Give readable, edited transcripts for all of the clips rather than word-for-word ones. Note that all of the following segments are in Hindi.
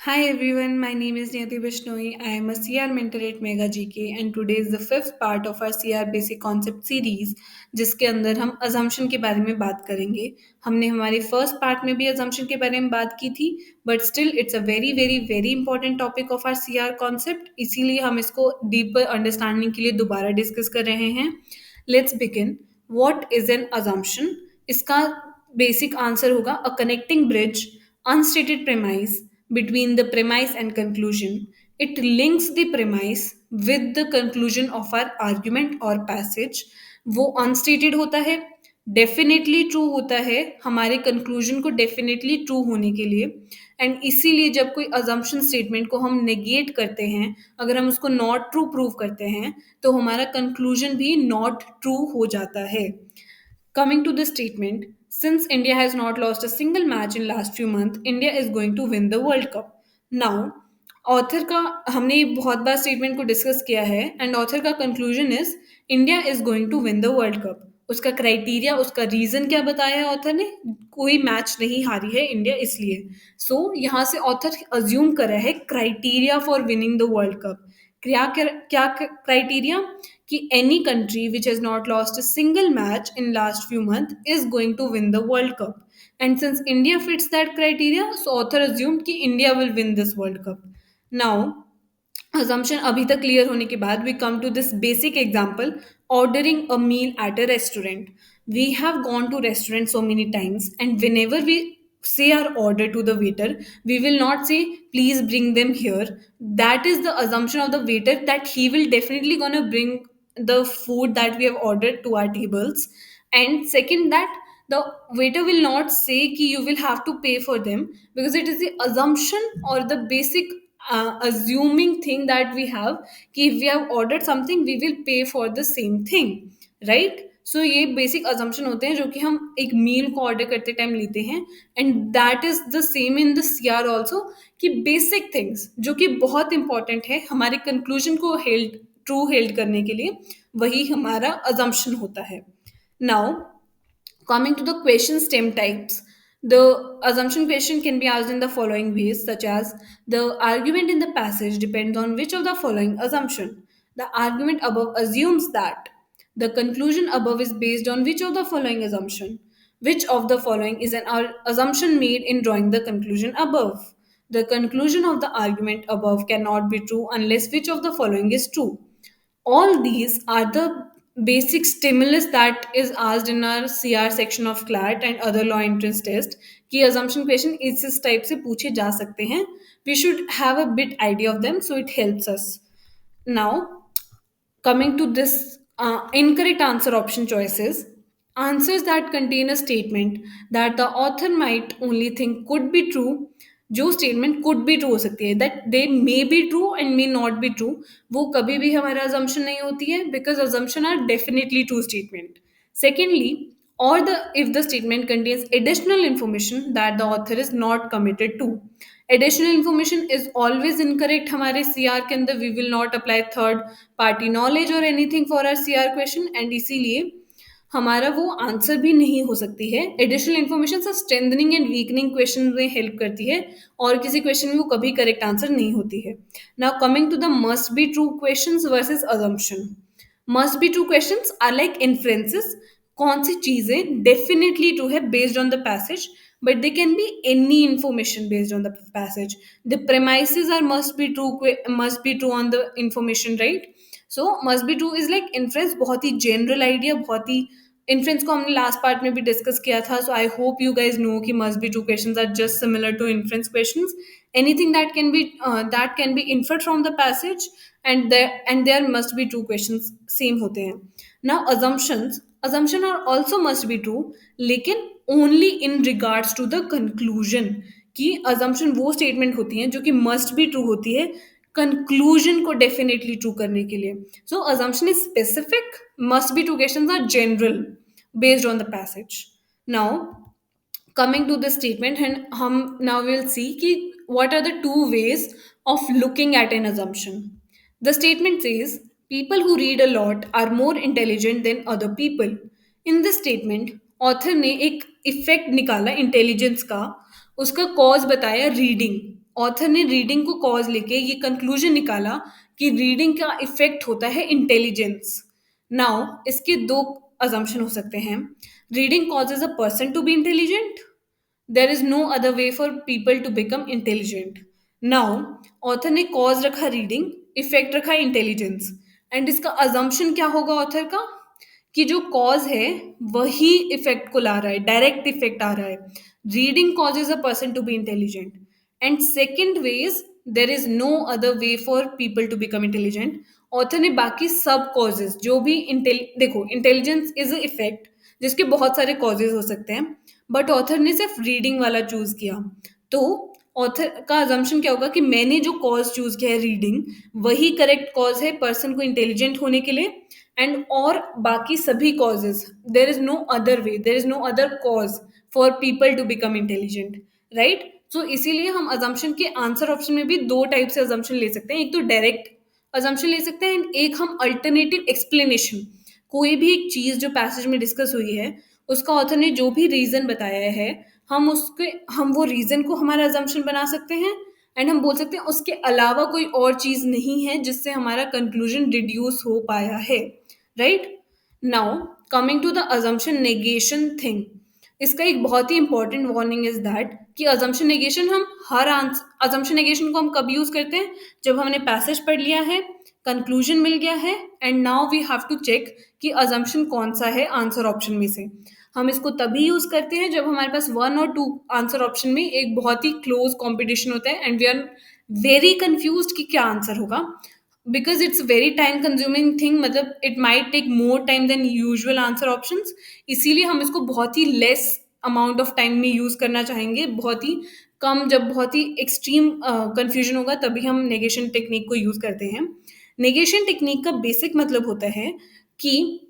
Hi everyone, my name is Niyati Bishnoi. I am a CR mentor at Mega GK and today is the fifth part of our CR Basic Concept series जिसके अंदर हम assumption के बारे में बात करेंगे। हमने हमारे फर्स्ट पार्ट में भी assumption के बारे में बात की थी but still it's a very very very important topic of our CR concept इसीलिए हम इसको deeper understanding के लिए दोबारा डिस्कस कर रहे हैं। Let's begin. What is an assumption? इसका बेसिक आंसर होगा a connecting bridge unstated premise between the premise and conclusion. It links the premise with the conclusion of our argument or passage. वो unstated होता है, डेफिनेटली ट्रू होता है हमारे कंक्लूजन को डेफिनेटली ट्रू होने के लिए एंड इसीलिए जब कोई अजम्पशन स्टेटमेंट को हम नेगेट करते हैं, अगर हम उसको नॉट ट्रू प्रूव करते हैं तो हमारा कंक्लूजन भी नॉट ट्रू हो जाता है। Coming to the statement, since India has not lost a single match in last few months, India is going to win the World Cup. Now, author का हमने बहुत बार स्टेटमेंट को डिस्कस किया है एंड ऑथर का conclusion is India is going to win the world cup. उसका क्राइटेरिया उसका रीजन क्या बताया है ऑथर ने? कोई मैच नहीं हारी है इंडिया इसलिए। सो यहाँ से ऑथर अज्यूम कर रहा है criteria for winning the world cup. क्या क्या क्राइटेरिया? कि any country which has not lost a single match in last few months is going to win the World Cup. And since India fits that criteria, so author assumed कि India will win this World Cup. Now, assumption अभी तक clear होने के बाद we come to this basic example, ordering a meal at a restaurant. We have gone to restaurant so many times and whenever we say our order to the waiter, we will not say please bring them here. That is the assumption of the waiter that he will definitely gonna bring the food that we have ordered to our tables. And second, that the waiter will not say ki you will have to pay for them, because it is the assumption or the basic assuming thing that we have कि if we have ordered something we will pay for the same thing, right? सो ये बेसिक अजम्पशन होते हैं जो कि हम एक मील को ऑर्डर करते टाइम लेते हैं and that is the same in the CR also कि बेसिक थिंग्स जो कि बहुत इंपॉर्टेंट है हमारे कंक्लूजन को हेल्ड ट्रू हेल्ड करने के लिए, वही हमारा अजम्पशन होता है। Now coming to the question stem types, the assumption question can be asked in the following ways, such as the argument in the passage depends on which of the following assumption. The argument above assumes that. The conclusion above is based on which of the following assumption. Which of the following is an assumption made in drawing the conclusion above. The conclusion of the argument above cannot be true unless which of the following is true. All these are the basic stimulus that is asked in our CR section of CLAT and other law entrance test कि assumption question इस type से पूछे जा सकते हैं। We should have a bit idea of them so it helps us. Now, coming to this incorrect answer option choices, answers that contain a statement that the author might only think could be true, जो स्टेटमेंट कुड बी ट्रू हो सकती है, that they may be true and may not be true, वो कभी भी हमारा अजम्पशन नहीं होती है because assumption are definitely true statement. Secondly, or the if the statement contains additional information that the author is not committed to. Additional information is always incorrect हमारे CR के अंदर, we will not apply third party knowledge or anything for our CR question and इसीलिए हमारा वो आंसर भी नहीं हो सकती है। एडिशनल इन्फॉर्मेशन से स्ट्रेंथनिंग एंड वीकनिंग क्वेश्चन में हेल्प करती है और किसी क्वेश्चन में वो कभी करेक्ट आंसर नहीं होती है। Now coming to the must be true questions versus assumption. Must be true questions are like inferences, कौन सी चीजें डेफिनेटली ट्रू है based on the passage, but they can be any information based on the passage. The premises are must be true on the information, right? So must be true is like inference, बहुत ही general idea, बहुत ही inference को हमने last part में भी discuss किया था, so I hope you guys know कि must be true questions are just similar to inference questions. Anything that can be inferred from the passage and there must be true questions same होते हैं। Now assumption are also must be true, लेकिन only in regards to the conclusion, कि अजम्पशन वो स्टेटमेंट होती हैं जो कि मस्ट बी ट्रू होती है कंक्लूजन को डेफिनेटली ट्रू करने के लिए। So assumption is specific, must be true questions are general based on the passage. Now coming to the statement, and now we'll see ki what are the two ways of looking at an assumption. The statement says people who read a lot are more intelligent than other people. In this statement author ने एक इफेक्ट निकाला इंटेलिजेंस का, उसका कॉज बताया रीडिंग, ऑथर ने रीडिंग को कॉज लेके ये कंक्लूजन निकाला कि रीडिंग का इफेक्ट होता है इंटेलिजेंस। नाउ इसके दो अजम्पशन हो सकते हैं। Reading causes a person to be intelligent, there is no other way for people to become intelligent. Now author ने कॉज रखा रीडिंग, इफेक्ट रखा इंटेलिजेंस, एंड इसका अजम्पशन क्या होगा ऑथर का कि जो कॉज है वही इफेक्ट को ला रहा है, डायरेक्ट इफेक्ट आ रहा है। Reading causes a person to be intelligent, and second way is there is no other way for people to become intelligent. Author ने बाकी सब कॉजेज जो भी देखो, इंटेलिजेंस इज अ इफेक्ट जिसके बहुत सारे कॉजेज हो सकते हैं, बट ऑथर ने सिर्फ रीडिंग वाला चूज किया। तो ऑथर का अजम्पशन क्या होगा कि मैंने जो कॉज चूज किया है रीडिंग, वही करेक्ट कॉज है पर्सन को इंटेलिजेंट होने के लिए, एंड और बाकी सभी causes, there is no other way, there is no other cause for people to become intelligent, right. So इसीलिए हम अजम्पशन के आंसर ऑप्शन में भी दो टाइप से अजम्पशन ले सकते हैं, एक तो डायरेक्ट अजम्पशन ले सकते हैं एंड एक हम अल्टरनेटिव एक्सप्लेनेशन। कोई भी एक चीज जो पैसेज में डिस्कस हुई है, उसका ऑथर ने जो भी रीजन बताया है, हम वो रीजन को हमारा अजम्पशन बना सकते हैं, एंड हम बोल सकते हैं उसके अलावा कोई और चीज नहीं है जिससे हमारा कंक्लूजन डिड्यूस हो पाया है, right. Now coming to the assumption negation thing, इसका एक बहुत ही इंपॉर्टेंट वार्निंग इज दैट कि अजम्पशन नेगेशन हम हर आंसर, अजम्पशन नेगेशन को हम कब यूज करते हैं, जब हमने पैसेज पढ़ लिया है, कंक्लूजन मिल गया है, and now we have to check कि अजम्पशन कौन सा है आंसर ऑप्शन में से। हम इसको तभी यूज करते हैं जब हमारे पास वन और टू आंसर ऑप्शन में एक बहुत ही क्लोज कंपटीशन होता है and we are very confuse कि क्या आंसर होगा, because it's very time consuming thing, मतलब it might take more time than usual answer options. इसीलिए हम इसको बहुत ही लेस अमाउंट ऑफ टाइम में यूज करना चाहेंगे, बहुत ही कम, जब बहुत ही एक्सट्रीम कंफ्यूजन होगा तभी हम नेगेशन टेक्निक को यूज करते हैं। नेगेशन टेक्निक का बेसिक मतलब होता है कि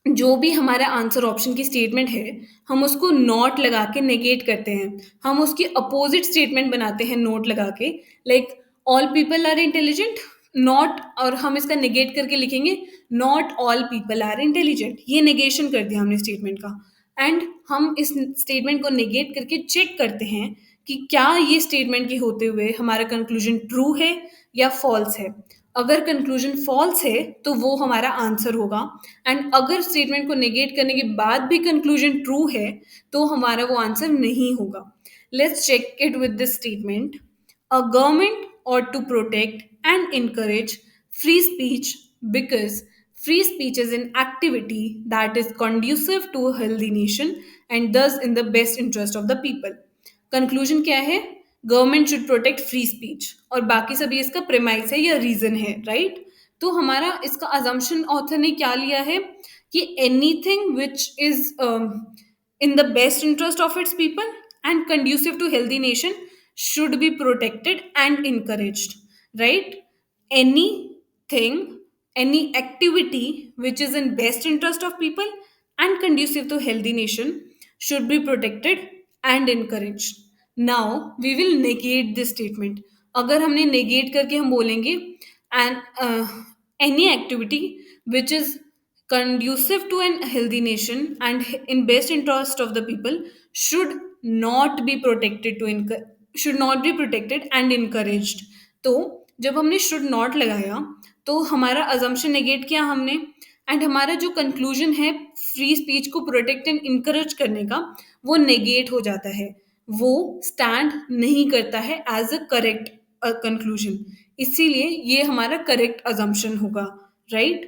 जो भी हमारा आंसर ऑप्शन की स्टेटमेंट है, हम उसको नॉट लगा के नेगेट करते हैं, हम उसकी अपोजिट स्टेटमेंट बनाते हैं नोट लगा के, like all people are intelligent not, और हम इसका नेगेट करके लिखेंगे not all people are intelligent, ये नेगेशन कर दिया हमने स्टेटमेंट का। एंड हम इस स्टेटमेंट को नेगेट करके चेक करते हैं कि क्या ये स्टेटमेंट के होते हुए हमारा कंक्लूजन ट्रू है या फॉल्स है। अगर कंक्लूजन फॉल्स है तो वो हमारा आंसर होगा, एंड अगर स्टेटमेंट को नेगेट करने के बाद भी कंक्लूजन ट्रू है तो हमारा वो आंसर नहीं होगा। Let's check it with this statement. A government ought to protect and encourage free speech because free speech is an activity that is conducive to a healthy nation and thus in the best interest of the people. Conclusion क्या है? Government should protect free speech, और बाकी सभी इसका प्रेमाइस है या रीजन है, राइट। तो हमारा इसका अजम्पशन ऑथर ने क्या लिया है कि anything which is in the best interest of its people and conducive to healthy nation should be protected and encouraged, right? Anything, any activity which is in best interest of people and conducive to healthy nation should be protected and encouraged. Now we will negate this statement. अगर हमने negate करके हम बोलेंगे and any activity which is conducive to an healthy nation and in best interest of the people should not be protected to should not be protected and encouraged। तो जब हमने should not लगाया तो हमारा assumption negate किया हमने, एंड हमारा जो कंक्लूजन है फ्री स्पीच को प्रोटेक्ट एंड इनकरेज करने का, वो नेगेट हो जाता है, वो स्टैंड नहीं करता है एज अ करेक्ट कंक्लूजन। इसीलिए ये हमारा करेक्ट अजम्पशन होगा, right.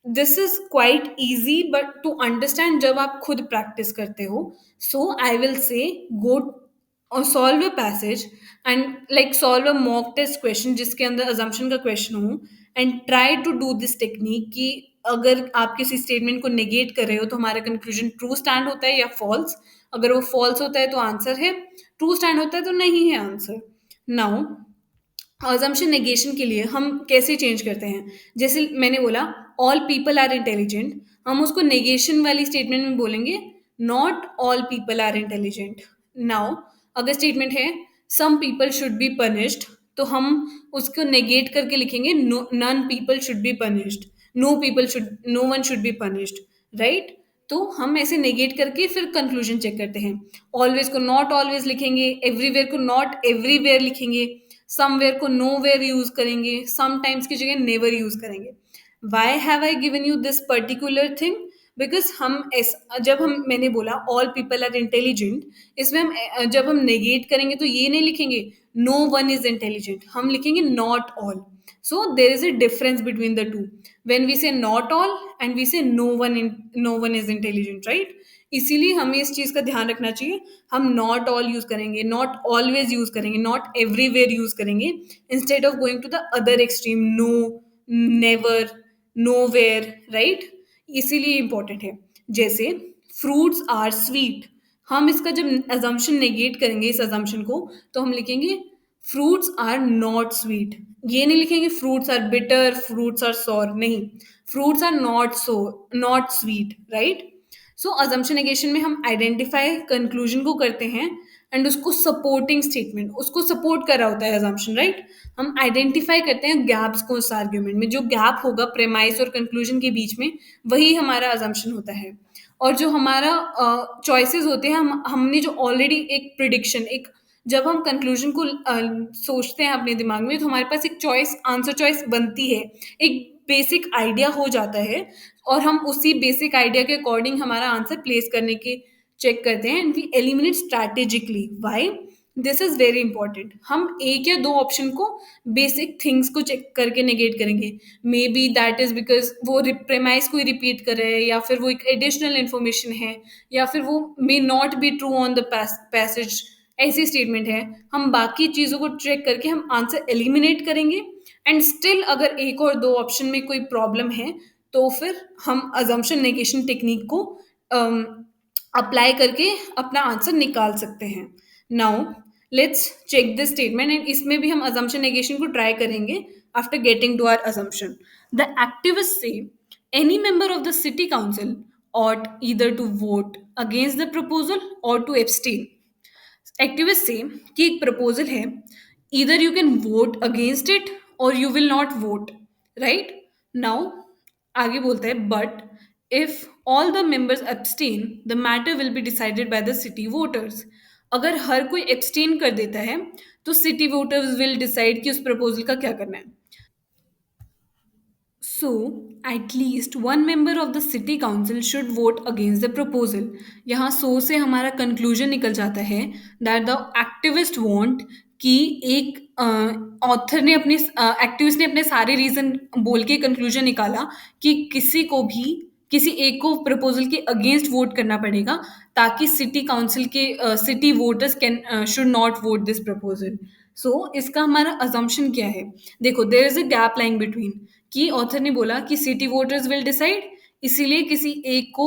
This is quite easy but to understand जब आप खुद प्रैक्टिस करते हो। सो I will say go solve a passage and like solve a mock test question जिसके अंदर अजम्पशन का क्वेश्चन हो, and try to do this technique कि अगर आप किसी स्टेटमेंट को नेगेट कर रहे हो तो हमारा कंक्लूजन ट्रू स्टैंड होता है या फॉल्स, अगर वो फॉल्स होता है तो आंसर है, ट्रू स्टैंड होता है तो नहीं है आंसर। नाउ अजम्पशन नेगेशन के लिए हम कैसे चेंज करते हैं, जैसे मैंने बोला ऑल पीपल आर इंटेलिजेंट, हम उसको नेगेशन वाली स्टेटमेंट में बोलेंगे not all people are intelligent. Now अगर स्टेटमेंट है some people should be punished, तो हम उसको नेगेट करके लिखेंगे none people should be punished, no one should be punished, right. तो हम ऐसे नेगेट करके फिर कंक्लूजन चेक करते हैं। ऑलवेज को नॉट ऑलवेज लिखेंगे, एवरीवेयर को नॉट एवरीवेयर लिखेंगे, समवेयर को नोवेयर यूज करेंगे, समटाइम्स की जगह नेवर यूज करेंगे। Why have I given you this particular thing? Because जब हम मैंने बोला ऑल पीपल आर इंटेलिजेंट, इसमें जब हम नेगेट करेंगे तो ये नहीं लिखेंगे नो वन इज इंटेलिजेंट, हम लिखेंगे not all. So there is a difference between the two. when we say not all and we say no one is intelligent, right? इसीलिए हमें इस चीज का ध्यान रखना चाहिए। हम नॉट ऑल यूज करेंगे, नॉट ऑलवेज यूज करेंगे, नॉट एवरीवेयर यूज करेंगे, instead of going to the other extreme, no, never, nowhere, right? इसीलिए इंपॉर्टेंट है। जैसे फ्रूट्स आर स्वीट, हम इसका जब अजम्पशन नेगेट करेंगे इस अजम्पशन को, तो हम लिखेंगे फ्रूट्स आर नॉट स्वीट। ये नहीं लिखेंगे fruits are bitter, fruits are sour, नहीं, fruits are not sweet, right? So assumption negation में हम आइडेंटिफाई कंक्लूजन को करते हैं एंड उसको सपोर्टिंग स्टेटमेंट, उसको सपोर्ट कर रहा होता है अजम्पशन, राइट? हम आइडेंटिफाई करते हैं गैप्स को उस आर्ग्यूमेंट में, जो गैप होगा प्रेमाइस और कंक्लूजन के बीच में, वही हमारा अजम्पशन होता है। और जो हमारा चॉइसेस होते हैं, हमने जो ऑलरेडी एक प्रिडिक्शन, एक, जब हम कंक्लूजन को सोचते हैं अपने दिमाग में, तो हमारे पास एक चॉइस, आंसर चॉइस बनती है, एक बेसिक आइडिया हो जाता है, और हम उसी बेसिक आइडिया के अकॉर्डिंग हमारा आंसर प्लेस करने के चेक करते हैं and we eliminate strategically. Why? This is very important. हम एक या दो ऑप्शन को, बेसिक थिंग्स को चेक करके नेगेट करेंगे। May be that is because वो प्रेमाइज को ही रिपीट कर रहे हैं, या फिर वो एक एडिशनल इन्फॉर्मेशन है, या फिर वो मे not be true on the passage, ऐसी स्टेटमेंट है। हम बाकी चीज़ों को चेक करके हम आंसर एलिमिनेट करेंगे, एंड स्टिल अगर एक और दो ऑप्शन में कोई प्रॉब्लम है, तो फिर हम अजम्पशन नेगेशन टेक्निक को अप्लाई करके अपना आंसर निकाल सकते हैं। Now let's check this statement, and इसमें भी हम अजम्पशन नेगेशन को ट्राई करेंगे after getting to our assumption. The activist says any member of the city council ought either to vote against the proposal or to abstain। Activist says कि एक प्रपोजल है, इधर you can vote against it और you will not vote, right? Now आगे बोलता है, but if all the members abstain the matter will be decided by the city voters. अगर हर कोई एब्सटेन कर देता है, तो सिटी वोटर्स विल डिसाइड कि उस प्रपोजल का क्या करना है। So, at least one member of the city council should vote against the proposal। यहाँ so से हमारा conclusion निकल जाता है that the activist want कि एक ऑथर ने अपने एक्टिविस्ट ने अपने सारे रीजन बोल के कंक्लूजन निकाला कि किसी को भी, किसी एक को प्रपोजल के अगेंस्ट वोट करना पड़ेगा, ताकि सिटी काउंसिल के city voters can should not vote this proposal. So इसका हमारा अजम्पशन क्या है? देखो, there is a gap line between, कि ऑथर ने बोला कि सिटी वोटर्स विल डिसाइड, इसीलिए किसी एक को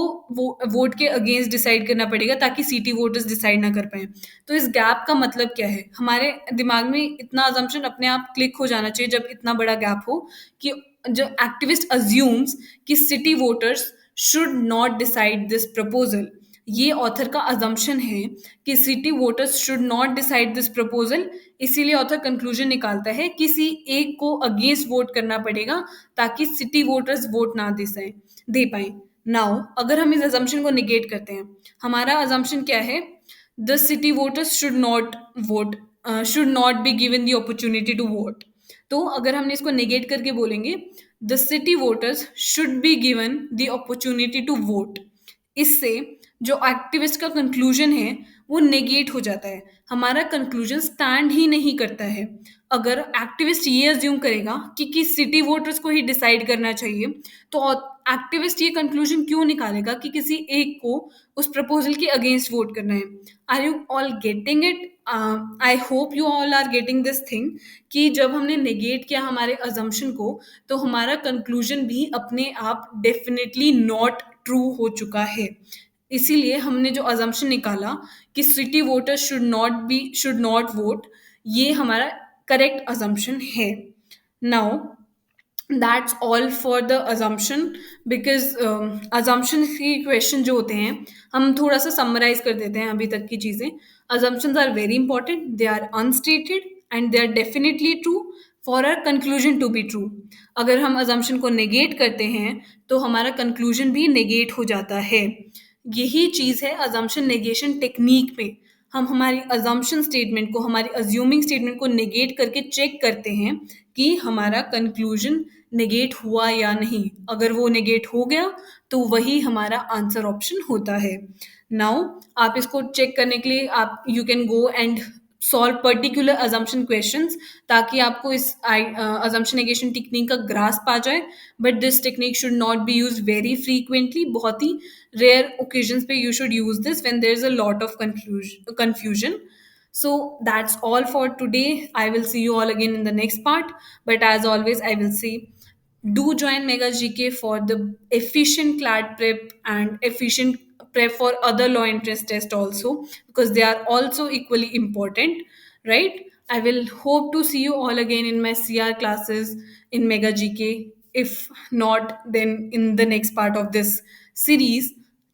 वोट के अगेंस्ट डिसाइड करना पड़ेगा ताकि सिटी वोटर्स डिसाइड ना कर पाए। तो इस गैप का मतलब क्या है? हमारे दिमाग में इतना अजम्पशन अपने आप क्लिक हो जाना चाहिए जब इतना बड़ा गैप हो, कि जो एक्टिविस्ट अज्यूम्स कि city voters should not decide this proposal, ये ऑथर का अजम्पशन है कि city voters should not decide this proposal. इसीलिए ऑथर कंक्लूजन निकालता है किसी एक को अगेंस्ट वोट करना पड़ेगा ताकि सिटी वोटर्स वोट ना दे पाए। नाउ अगर हम इस अजम्पशन को निगेट करते हैं, हमारा अजम्पशन क्या है? The city voters should not vote, should not be given the opportunity to vote. तो अगर हमने इसको नेगेट करके बोलेंगे the city voters should be given the opportunity to vote, इससे जो एक्टिविस्ट का कंक्लूजन है वो नेगेट हो जाता है, हमारा कंक्लूजन स्टैंड ही नहीं करता है। अगर एक्टिविस्ट ये अज्यूम करेगा कि सिटी वोटर्स को ही डिसाइड करना चाहिए, तो एक्टिविस्ट ये कंक्लूजन क्यों निकालेगा कि किसी एक को उस प्रपोजल के अगेंस्ट वोट करना है? Are you all getting it? I hope you all are getting this thing, कि जब हमने नेगेट किया हमारे अजम्पशन को, तो हमारा कंक्लूजन भी अपने आप डेफिनेटली नॉट ट्रू हो चुका है। इसीलिए हमने जो अजम्पशन निकाला कि city voters should not vote, ये हमारा करेक्ट अजम्पशन है। Now that's all for the assumption, because assumption की क्वेश्चन जो होते हैं, हम थोड़ा सा समराइज कर देते हैं अभी तक की चीज़ें। Assumptions are very important, they are unstated and they are definitely true, for our conclusion to be true. अगर हम अजम्पशन को नेगेट करते हैं तो हमारा कंक्लूजन भी नेगेट हो जाता है। यही चीज़ है अजम्पशन नेगेशन टेक्निक में। हम हमारी अजम्पशन स्टेटमेंट को, हमारी अज्यूमिंग स्टेटमेंट को नेगेट करके चेक करते हैं कि हमारा कंक्लूजन नेगेट हुआ या नहीं। अगर वो नेगेट हो गया तो वही हमारा आंसर ऑप्शन होता है। नाउ आप इसको चेक करने के लिए आप you can go and solve particular assumption questions, ताकि आपको इस अजम्पशन नेगेशन टेक्निक का ग्रास्प आ जाए। But this technique should not be use very frequently. बहुत ही रेयर ओकेजन्स पे you should use this when there is a lot of confusion. So that's all for today. I will see you all again in the next part. But as always, I will say, do join Mega GK for the efficient CLAD prep and efficient prep for other law interest test also, because they are also equally important, right? I will hope to see you all again in my CR classes in Mega GK. If not, then in the next part of this series.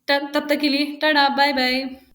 तब तक के लिए टाटा, बाय बाय।